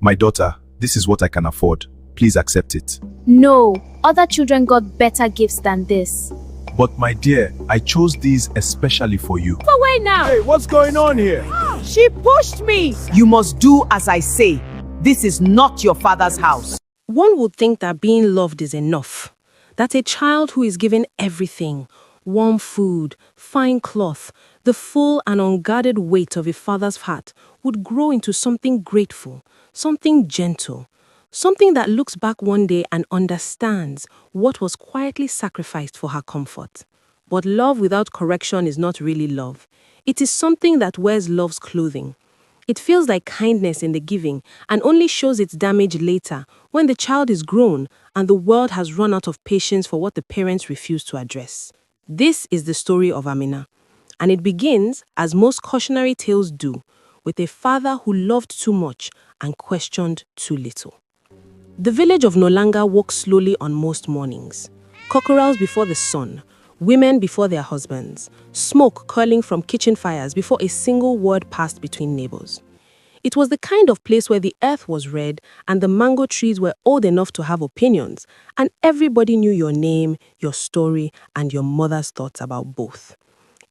My daughter, this is what I can afford. Please accept it. No, other children got better gifts than this. But my dear, I chose these especially for you. But wait now! Hey, what's going on here? She pushed me. You must do as I say. This is not your father's house. One would think that being loved is enough. That a child who is given everything, warm food, fine cloth, the full and unguarded weight of a father's heart would grow into something grateful, something gentle, something that looks back one day and understands what was quietly sacrificed for her comfort. But love without correction is not really love. It is something that wears love's clothing. It feels like kindness in the giving and only shows its damage later when the child is grown and the world has run out of patience for what the parents refuse to address. This is the story of Amina, and it begins, as most cautionary tales do, with a father who loved too much and questioned too little. The village of Nolanga walks slowly on most mornings. Cockerels before the sun, women before their husbands, smoke curling from kitchen fires before a single word passed between neighbors. It was the kind of place where the earth was red and the mango trees were old enough to have opinions, and everybody knew your name, your story, and your mother's thoughts about both.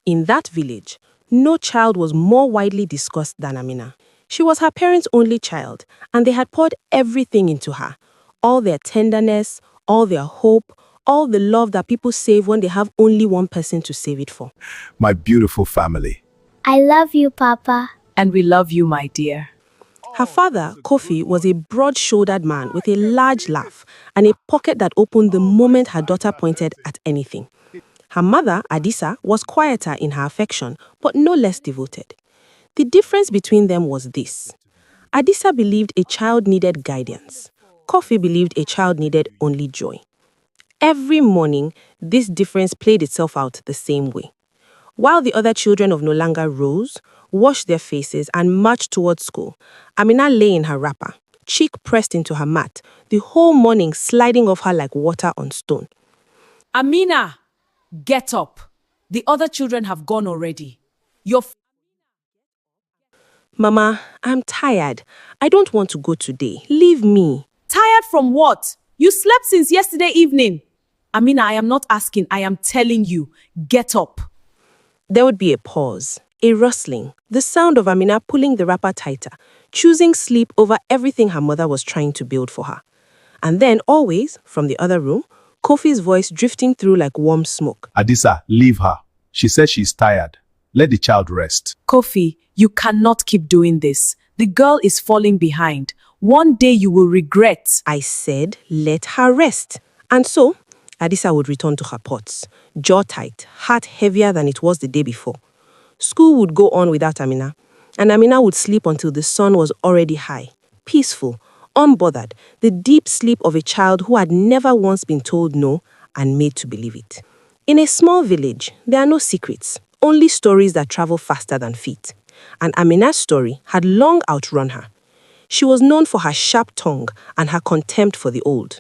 In that village, no child was more widely discussed than Amina. She was her parents' only child, and they had poured everything into her. All their tenderness, all their hope, all the love that people save when they have only one person to save it for. My beautiful family. I love you, Papa. And we love you, my dear. Her father, Kofi, was a broad-shouldered man with a large laugh and a pocket that opened the moment her daughter pointed at anything. Her mother, Adisa, was quieter in her affection, but no less devoted. The difference between them was this. Adisa believed a child needed guidance. Kofi believed a child needed only joy. Every morning, this difference played itself out the same way. While the other children of Nolanga rose, washed their faces, and marched towards school, Amina lay in her wrapper, cheek pressed into her mat, the whole morning sliding off her like water on stone. Amina, get up. The other children have gone already. Mama, I'm tired. I don't want to go today. Leave me. Tired from what? You slept since yesterday evening. Amina, I am not asking, I am telling you. Get up. There would be a pause, a rustling, the sound of Amina pulling the wrapper tighter, choosing sleep over everything her mother was trying to build for her. And then always, from the other room, Kofi's voice drifting through like warm smoke. Adisa, leave her. She says she's tired. Let the child rest. Kofi, you cannot keep doing this. The girl is falling behind. One day you will regret. I said, let her rest. And so, Adisa would return to her pots, jaw tight, heart heavier than it was the day before. School would go on without Amina, and Amina would sleep until the sun was already high, peaceful, unbothered, the deep sleep of a child who had never once been told no and made to believe it. In a small village, there are no secrets, only stories that travel faster than feet. And Amina's story had long outrun her. She was known for her sharp tongue and her contempt for the old.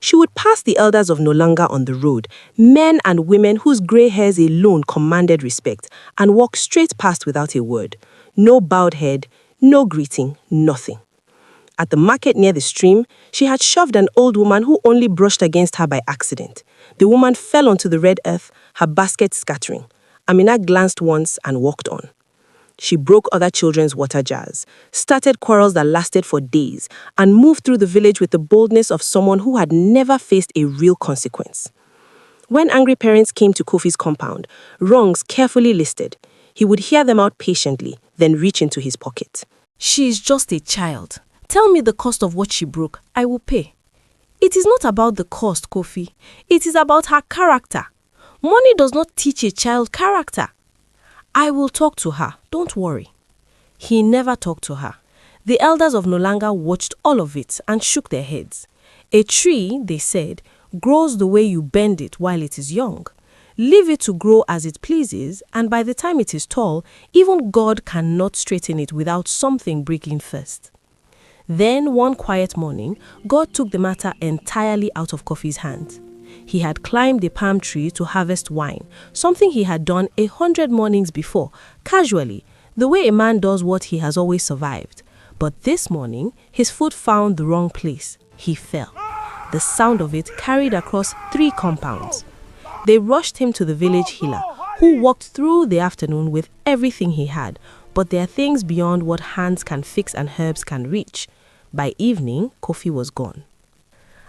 She would pass the elders of Nolanga on the road, men and women whose grey hairs alone commanded respect, and walk straight past without a word. No bowed head, no greeting, nothing. At the market near the stream, she had shoved an old woman who only brushed against her by accident. The woman fell onto the red earth, her basket scattering. Amina glanced once and walked on. She broke other children's water jars, started quarrels that lasted for days, and moved through the village with the boldness of someone who had never faced a real consequence. When angry parents came to Kofi's compound, wrongs carefully listed, he would hear them out patiently, then reach into his pocket. She is just a child. Tell me the cost of what she broke. I will pay. It is not about the cost, Kofi. It is about her character. Money does not teach a child character. I will talk to her, don't worry. He never talked to her. The elders of Nolanga watched all of it and shook their heads. A tree, they said, grows the way you bend it while it is young. Leave it to grow as it pleases, and by the time it is tall, even God cannot straighten it without something breaking first. Then, one quiet morning, God took the matter entirely out of Kofi's hands. He had climbed a palm tree to harvest wine, something he had done 100 mornings before, casually, the way a man does what he has always survived. But this morning, his foot found the wrong place. He fell. The sound of it carried across 3 compounds. They rushed him to the village healer, who walked through the afternoon with everything he had, but there are things beyond what hands can fix and herbs can reach. By evening, Kofi was gone.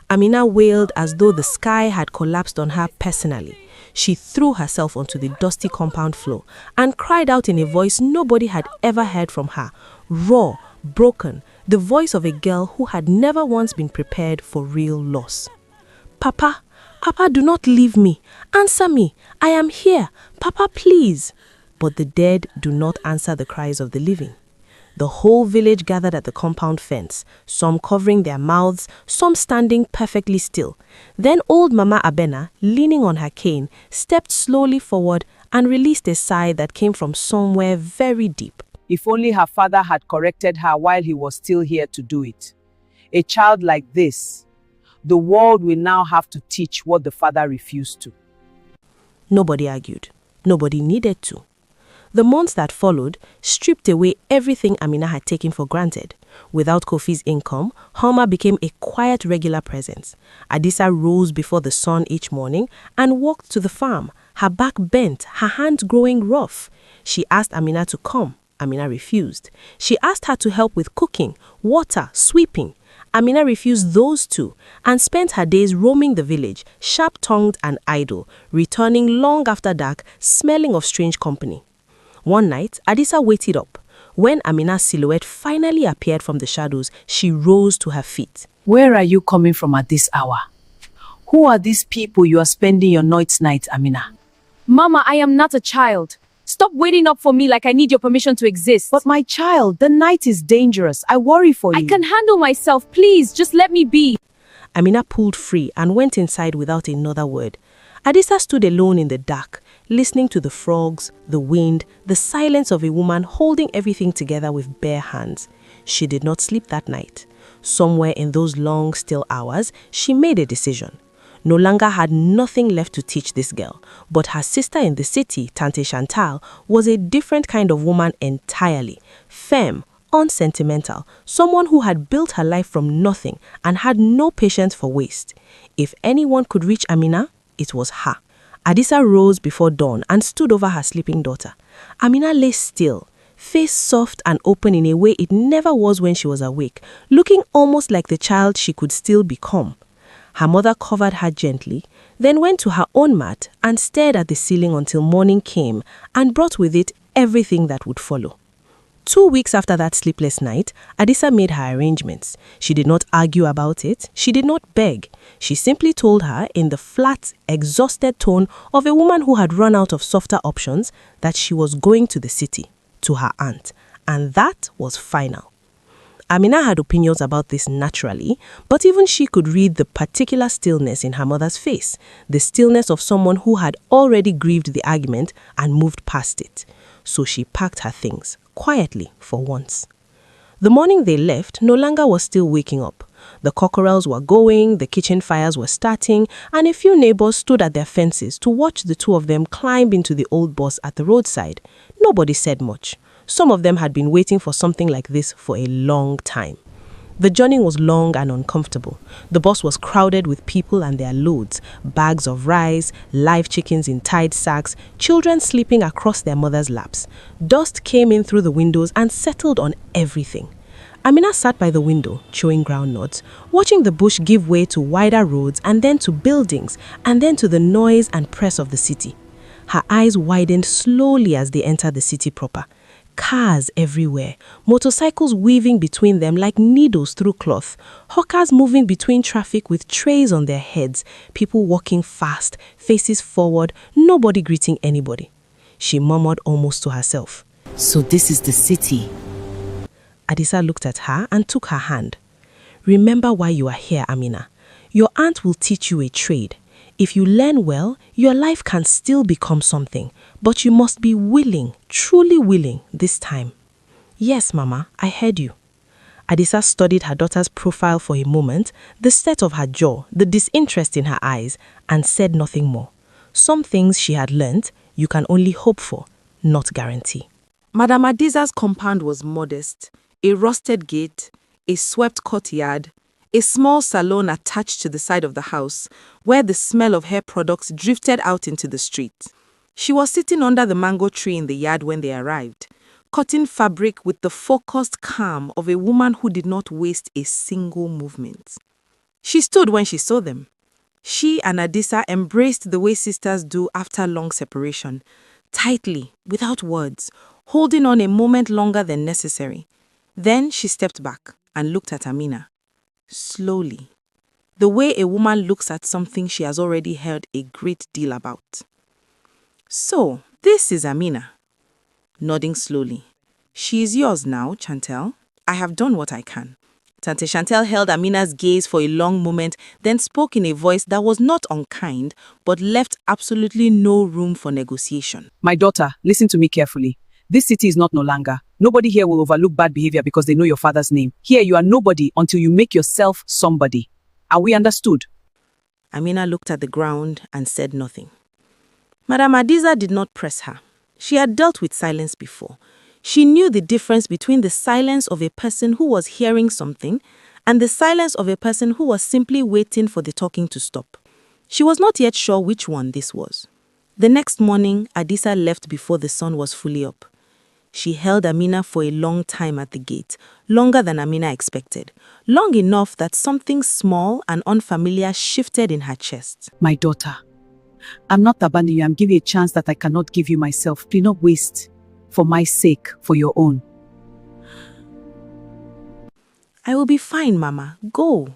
Amina wailed as though the sky had collapsed on her personally. She threw herself onto the dusty compound floor and cried out in a voice nobody had ever heard from her, raw, broken, the voice of a girl who had never once been prepared for real loss. "Papa, Papa, do not leave me. Answer me. I am here. Papa, please." But the dead do not answer the cries of the living. The whole village gathered at the compound fence, some covering their mouths, some standing perfectly still. Then old Mama Abena, leaning on her cane, stepped slowly forward and released a sigh that came from somewhere very deep. If only her father had corrected her while he was still here to do it. A child like this, the world will now have to teach what the father refused to. Nobody argued. Nobody needed to. The months that followed stripped away everything Amina had taken for granted. Without Kofi's income, Homa became a quiet, regular presence. Adisa rose before the sun each morning and walked to the farm, her back bent, her hands growing rough. She asked Amina to come. Amina refused. She asked her to help with cooking, water, sweeping. Amina refused those two and spent her days roaming the village, sharp-tongued and idle, returning long after dark, smelling of strange company. One night, Adisa waited up. When Amina's silhouette finally appeared from the shadows, she rose to her feet. Where are you coming from at this hour? Who are these people you are spending your nights, Amina? Mama, I am not a child. Stop waiting up for me like I need your permission to exist. But my child, the night is dangerous. I worry for you. I can handle myself. Please, just let me be. Amina pulled free and went inside without another word. Adisa stood alone in the dark, listening to the frogs, the wind, the silence of a woman holding everything together with bare hands. She did not sleep that night. Somewhere in those long, still hours, she made a decision. Nolanga had nothing left to teach this girl, but her sister in the city, Tante Chantal, was a different kind of woman entirely. Firm, unsentimental, someone who had built her life from nothing and had no patience for waste. If anyone could reach Amina, it was her. Adisa rose before dawn and stood over her sleeping daughter. Amina lay still, face soft and open in a way it never was when she was awake, looking almost like the child she could still become. Her mother covered her gently, then went to her own mat and stared at the ceiling until morning came and brought with it everything that would follow. 2 weeks after that sleepless night, Adisa made her arrangements. She did not argue about it. She did not beg. She simply told her in the flat, exhausted tone of a woman who had run out of softer options that she was going to the city, to her aunt, and that was final. Amina had opinions about this naturally, but even she could read the particular stillness in her mother's face, the stillness of someone who had already grieved the argument and moved past it. So she packed her things, quietly for once. The morning they left, Nolanga was still waking up. The cockerels were going, the kitchen fires were starting, and a few neighbors stood at their fences to watch the two of them climb into the old bus at the roadside. Nobody said much. Some of them had been waiting for something like this for a long time. The journey was long and uncomfortable. The bus was crowded with people and their loads, bags of rice, live chickens in tied sacks, children sleeping across their mothers' laps. Dust came in through the windows and settled on everything. Amina sat by the window, chewing groundnuts, watching the bush give way to wider roads and then to buildings and then to the noise and press of the city. Her eyes widened slowly as they entered the city proper. Cars everywhere, motorcycles weaving between them like needles through cloth, hawkers moving between traffic with trays on their heads, people walking fast, faces forward, nobody greeting anybody. She murmured almost to herself. So this is the city. Adisa looked at her and took her hand. Remember why you are here, Amina. Your aunt will teach you a trade. If you learn well, your life can still become something, but you must be willing, truly willing this time. Yes, Mama, I heard you. Adisa studied her daughter's profile for a moment, the set of her jaw, the disinterest in her eyes, and said nothing more. Some things she had learnt, you can only hope for, not guarantee. Madame Adiza's compound was modest. A rusted gate, a swept courtyard, a small salon attached to the side of the house, where the smell of hair products drifted out into the street. She was sitting under the mango tree in the yard when they arrived, cutting fabric with the focused calm of a woman who did not waste a single movement. She stood when she saw them. She and Adisa embraced the way sisters do after long separation, tightly, without words, holding on a moment longer than necessary. Then she stepped back and looked at Amina. Slowly, the way a woman looks at something she has already heard a great deal about. So, this is Amina. Nodding slowly. She is yours now, Chantel. I have done what I can. Tante Chantel held Amina's gaze for a long moment, then spoke in a voice that was not unkind, but left absolutely no room for negotiation. My daughter, listen to me carefully. This city is not Nolanga. Nobody here will overlook bad behavior because they know your father's name. Here you are nobody until you make yourself somebody. Are we understood? Amina looked at the ground and said nothing. Madame Adiza did not press her. She had dealt with silence before. She knew the difference between the silence of a person who was hearing something and the silence of a person who was simply waiting for the talking to stop. She was not yet sure which one this was. The next morning, Adisa left before the sun was fully up. She held Amina for a long time at the gate, longer than Amina expected, long enough that something small and unfamiliar shifted in her chest. My daughter, I'm not abandoning you. I'm giving you a chance that I cannot give you myself. Do not waste. For my sake, for your own. I will be fine, Mama. Go.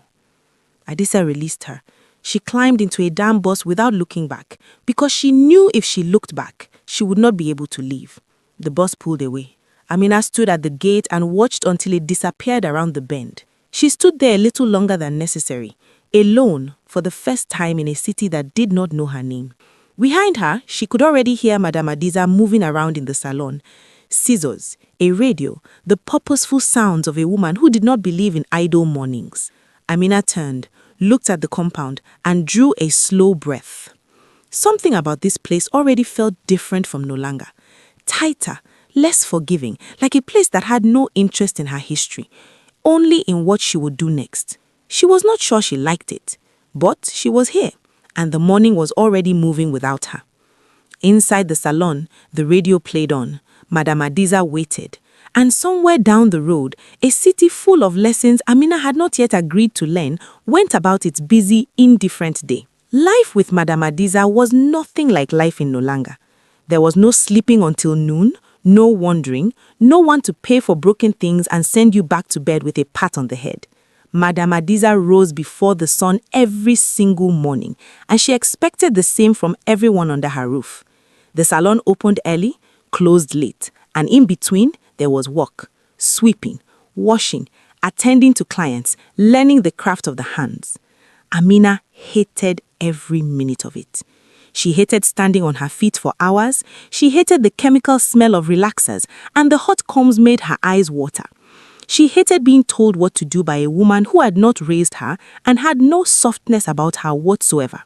Adisa released her. She climbed into a damn bus without looking back, because she knew if she looked back, she would not be able to leave. The bus pulled away. Amina stood at the gate and watched until it disappeared around the bend. She stood there a little longer than necessary, alone for the first time in a city that did not know her name. Behind her, she could already hear Madame Adiza moving around in the salon. Scissors, a radio, the purposeful sounds of a woman who did not believe in idle mornings. Amina turned, looked at the compound, and drew a slow breath. Something about this place already felt different from Nolanga. Tighter, less forgiving, like a place that had no interest in her history, only in what she would do next. She was not sure she liked it, but she was here, and the morning was already moving without her. Inside the salon, the radio played on. Madame Adiza waited. And somewhere down the road, a city full of lessons Amina had not yet agreed to learn went about its busy, indifferent day. Life with Madame Adiza was nothing like life in Nolanga. There was no sleeping until noon, no wandering, no one to pay for broken things and send you back to bed with a pat on the head. Madame Adiza rose before the sun every single morning, and she expected the same from everyone under her roof. The salon opened early, closed late, and in between, there was work, sweeping, washing, attending to clients, learning the craft of the hands. Amina hated every minute of it. She hated standing on her feet for hours. She hated the chemical smell of relaxers, and the hot combs made her eyes water. She hated being told what to do by a woman who had not raised her and had no softness about her whatsoever.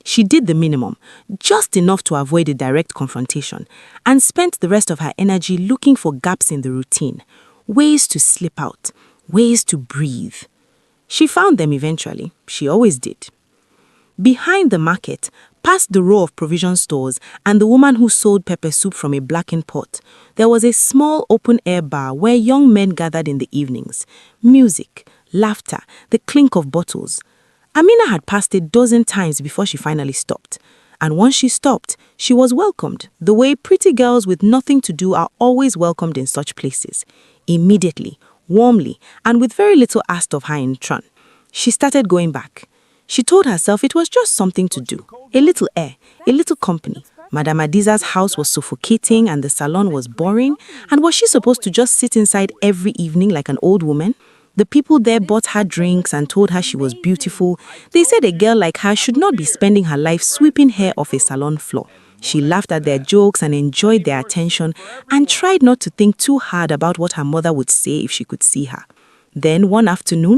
She did the minimum, just enough to avoid a direct confrontation, and spent the rest of her energy looking for gaps in the routine, ways to slip out, ways to breathe. She found them eventually. She always did. Behind the market, past the row of provision stores and the woman who sold pepper soup from a blackened pot, there was a small open-air bar where young men gathered in the evenings. Music, laughter, the clink of bottles. Amina had passed 12 times before she finally stopped. And once she stopped, she was welcomed, the way pretty girls with nothing to do are always welcomed in such places. Immediately, warmly, and with very little asked of her in return. She started going back. She told herself it was just something to do. A little air, a little company. Madame Adiza's house was suffocating and the salon was boring. And was she supposed to just sit inside every evening like an old woman? The people there bought her drinks and told her she was beautiful. They said a girl like her should not be spending her life sweeping hair off a salon floor. She laughed at their jokes and enjoyed their attention and tried not to think too hard about what her mother would say if she could see her. Then one afternoon,